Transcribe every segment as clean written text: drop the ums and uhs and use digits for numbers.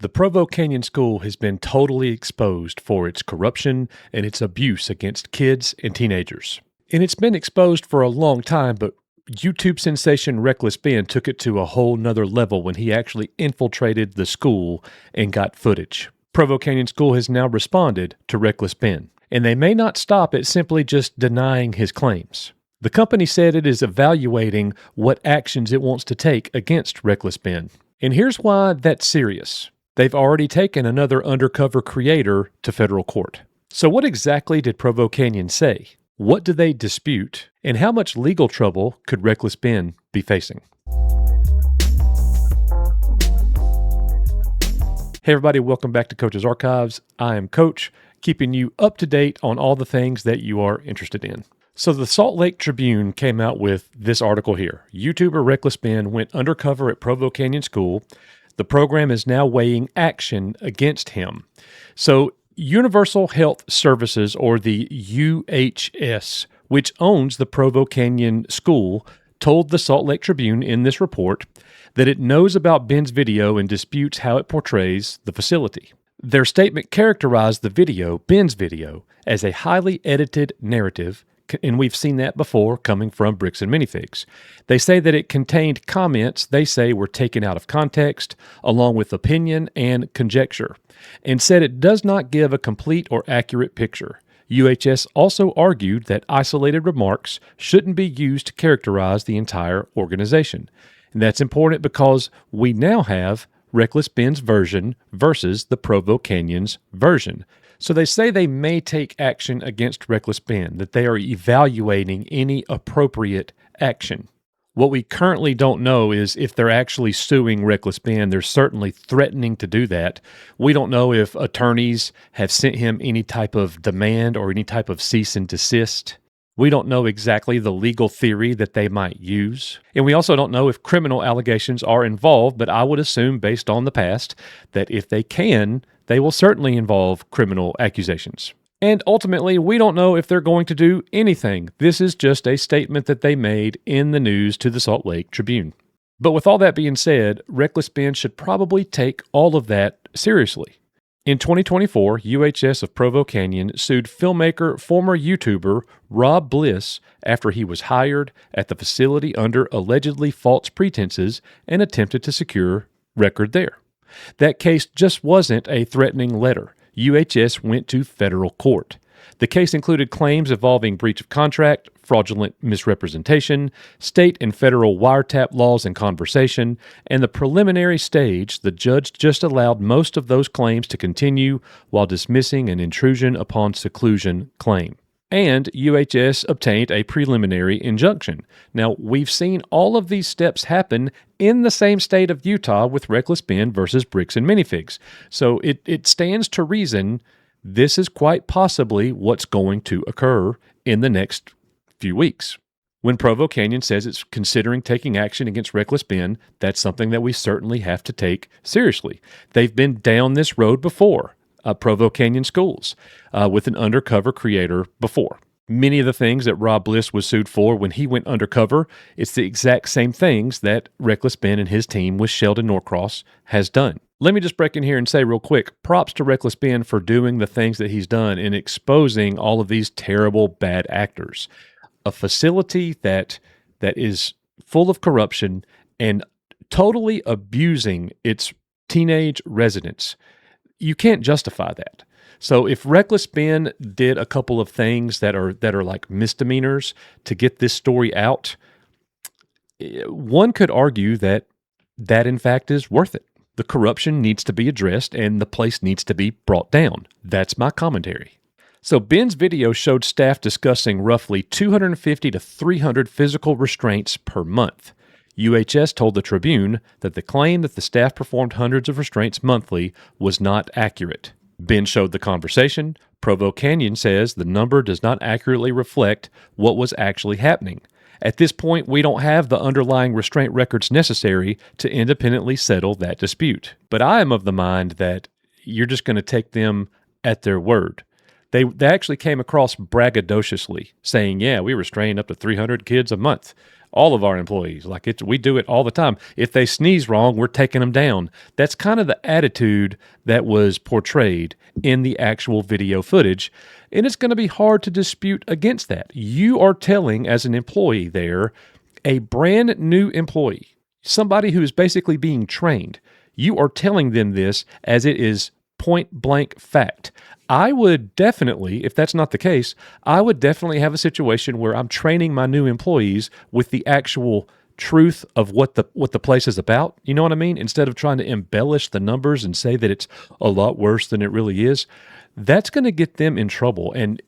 The Provo Canyon School has been totally exposed for its corruption and its abuse against kids and teenagers. And it's been exposed for a long time, but YouTube sensation Reckless Ben took it to a whole nother level when he actually infiltrated the school and got footage. Provo Canyon School has now responded to Reckless Ben, and they may not stop at simply just denying his claims. The company said it is evaluating what actions it wants to take against Reckless Ben. And here's why that's serious. They've already taken another undercover creator to federal court. So what exactly did Provo Canyon say? What do they dispute? And how much legal trouble could Reckless Ben be facing? Hey everybody, welcome back to Coach's Archives. I am Coach, keeping you up to date on all the things that you are interested in. So the Salt Lake Tribune came out with this article here. YouTuber Reckless Ben went undercover at Provo Canyon School. The program is now weighing action against him. So Universal Health Services, or the UHS, which owns the Provo Canyon School, told the Salt Lake Tribune in this report that it knows about Ben's video and disputes how it portrays the facility. Their statement characterized the video, Ben's video, as a highly edited narrative, and we've seen that before coming from Bricks and Minifigs. They say that it contained comments they say were taken out of context, along with opinion and conjecture, and said it does not give a complete or accurate picture. UHS also argued that isolated remarks shouldn't be used to characterize the entire organization. And that's important because we now have Reckless Ben's version versus the Provo Canyon's version. So they say they may take action against Reckless Ben, that they are evaluating any appropriate action. What we currently don't know is if they're actually suing Reckless Ben. They're certainly threatening to do that. We don't know if attorneys have sent him any type of demand or any type of cease and desist. We don't know exactly the legal theory that they might use. And we also don't know if criminal allegations are involved, but I would assume, based on the past, that if they can, they will certainly involve criminal accusations. And ultimately, we don't know if they're going to do anything. This is just a statement that they made in the news to the Salt Lake Tribune. But with all that being said, Reckless Ben should probably take all of that seriously. In 2024, UHS of Provo Canyon sued filmmaker, former YouTuber Rob Bliss after he was hired at the facility under allegedly false pretenses and attempted to secure record there. That case just wasn't a threatening letter. UHS went to federal court. The case included claims involving breach of contract, fraudulent misrepresentation, state and federal wiretap laws and conversation, and the preliminary stage, the judge just allowed most of those claims to continue while dismissing an intrusion upon seclusion claim. And UHS obtained a preliminary injunction. Now, we've seen all of these steps happen in the same state of Utah with Reckless Ben versus Bricks and Minifigs. So it stands to reason this is quite possibly what's going to occur in the next few weeks. When Provo Canyon says it's considering taking action against Reckless Ben, that's something that we certainly have to take seriously. They've been down this road before, Provo Canyon Schools, with an undercover creator before. Many of the things that Rob Bliss was sued for when he went undercover, it's the exact same things that Reckless Ben and his team with Sheldon Norcross has done. Let me just break in here and say real quick, props to Reckless Ben for doing the things that he's done in exposing all of these terrible bad actors. A facility that is full of corruption and totally abusing its teenage residents. You can't justify that. So if Reckless Ben did a couple of things that are like misdemeanors to get this story out, one could argue that in fact is worth it. The corruption needs to be addressed and the place needs to be brought down. That's my commentary. So Ben's video showed staff discussing roughly 250 to 300 physical restraints per month. UHS told the Tribune that the claim that the staff performed hundreds of restraints monthly was not accurate. Ben showed the conversation. Provo Canyon says the number does not accurately reflect what was actually happening. At this point, we don't have the underlying restraint records necessary to independently settle that dispute. But I am of the mind that you're just going to take them at their word. They actually came across braggadociously, saying, yeah, we restrain up to 300 kids a month. all of our employees. Like we do it all the time. If they sneeze wrong, we're taking them down. That's kind of the attitude that was portrayed in the actual video footage. And it's going to be hard to dispute against that. You are telling, as an employee there, a brand new employee, somebody who is basically being trained, you are telling them this as it is point blank fact. I would definitely, if that's not the case, I would definitely have a situation where I'm training my new employees with the actual truth of what the place is about. You know what I mean? Instead of trying to embellish the numbers and say that it's a lot worse than it really is, that's going to get them in trouble. And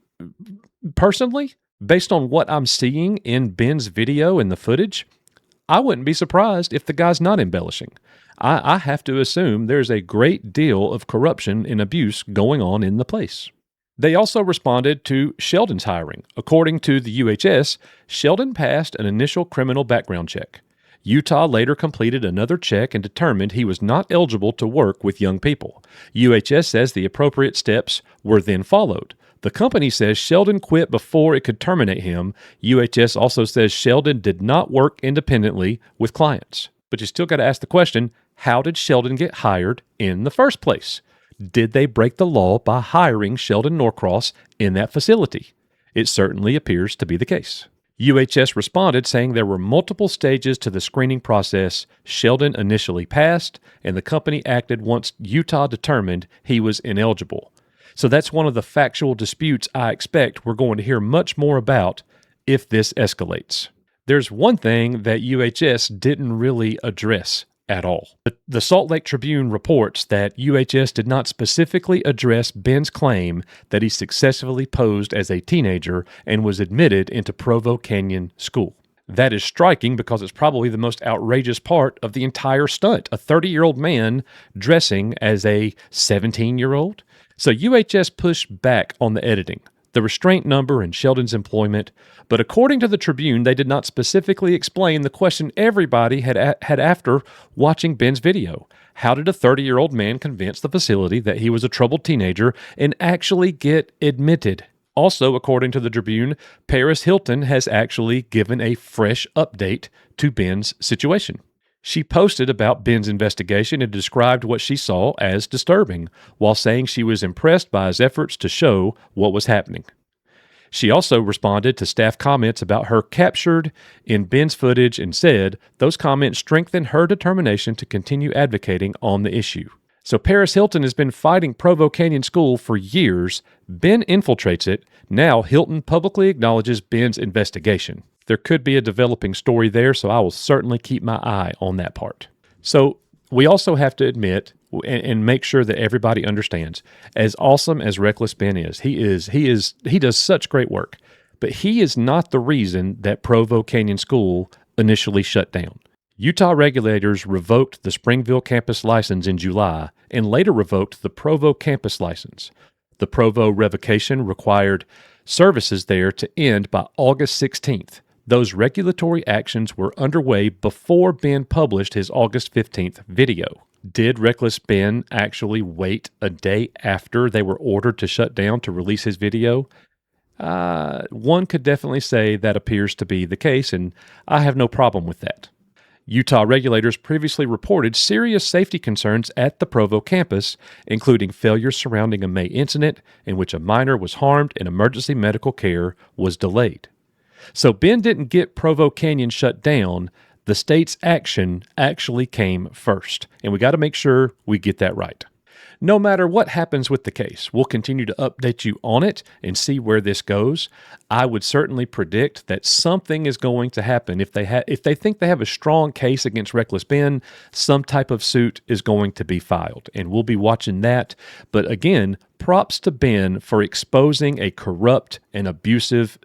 personally, based on what I'm seeing in Ben's video and the footage, I wouldn't be surprised if the guy's not embellishing. I have to assume there's a great deal of corruption and abuse going on in the place. They also responded to Sheldon's hiring. According to the UHS, Sheldon passed an initial criminal background check. Utah later completed another check and determined he was not eligible to work with young people. UHS says the appropriate steps were then followed. The company says Sheldon quit before it could terminate him. UHS also says Sheldon did not work independently with clients. But you still got to ask the question, how did Sheldon get hired in the first place? Did they break the law by hiring Sheldon Norcross in that facility? It certainly appears to be the case. UHS responded saying there were multiple stages to the screening process. Sheldon initially passed, and the company acted once Utah determined he was ineligible. So that's one of the factual disputes I expect we're going to hear much more about if this escalates. There's one thing that UHS didn't really address at all. The Salt Lake Tribune reports that UHS did not specifically address Ben's claim that he successfully posed as a teenager and was admitted into Provo Canyon School. That is striking because it's probably the most outrageous part of the entire stunt. A 30-year-old man dressing as a 17-year-old. So UHS pushed back on the editing, the restraint number, and Sheldon's employment, but according to the Tribune, they did not specifically explain the question everybody had after watching Ben's video. How did a 30-year-old man convince the facility that he was a troubled teenager and actually get admitted? Also, according to the Tribune, Paris Hilton has actually given a fresh update to Ben's situation. She posted about Ben's investigation and described what she saw as disturbing, while saying she was impressed by his efforts to show what was happening. She also responded to staff comments about her captured in Ben's footage and said those comments strengthened her determination to continue advocating on the issue. So Paris Hilton has been fighting Provo Canyon School for years. Ben infiltrates it. Now Hilton publicly acknowledges Ben's investigation. There could be a developing story there, so I will certainly keep my eye on that part. So we also have to admit and make sure that everybody understands, as awesome as Reckless Ben is, he does such great work, but he is not the reason that Provo Canyon School initially shut down. Utah regulators revoked the Springville campus license in July and later revoked the Provo campus license. The Provo revocation required services there to end by August 16th. Those regulatory actions were underway before Ben published his August 15th video. Did Reckless Ben actually wait a day after they were ordered to shut down to release his video? One could definitely say that appears to be the case, and I have no problem with that. Utah regulators previously reported serious safety concerns at the Provo campus, including failures surrounding a May incident in which a minor was harmed and emergency medical care was delayed. So Ben didn't get Provo Canyon shut down. The state's action actually came first, and we got to make sure we get that right. No matter what happens with the case, we'll continue to update you on it and see where this goes. I would certainly predict that something is going to happen. If they think they have a strong case against Reckless Ben, some type of suit is going to be filed, and we'll be watching that. But again, props to Ben for exposing a corrupt and abusive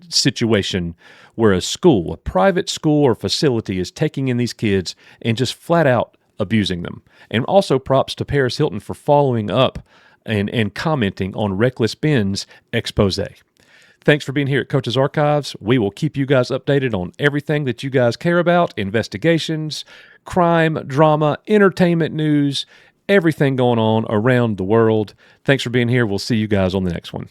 situation where a private school or facility is taking in these kids and just flat out abusing them. And also props to Paris Hilton for following up and commenting on Reckless Ben's expose. Thanks for being here at Coach's Archives. We will keep you guys updated on everything that you guys care about: investigations, crime, drama, entertainment news, everything going on around the world. Thanks for being here. We'll see you guys on the next one.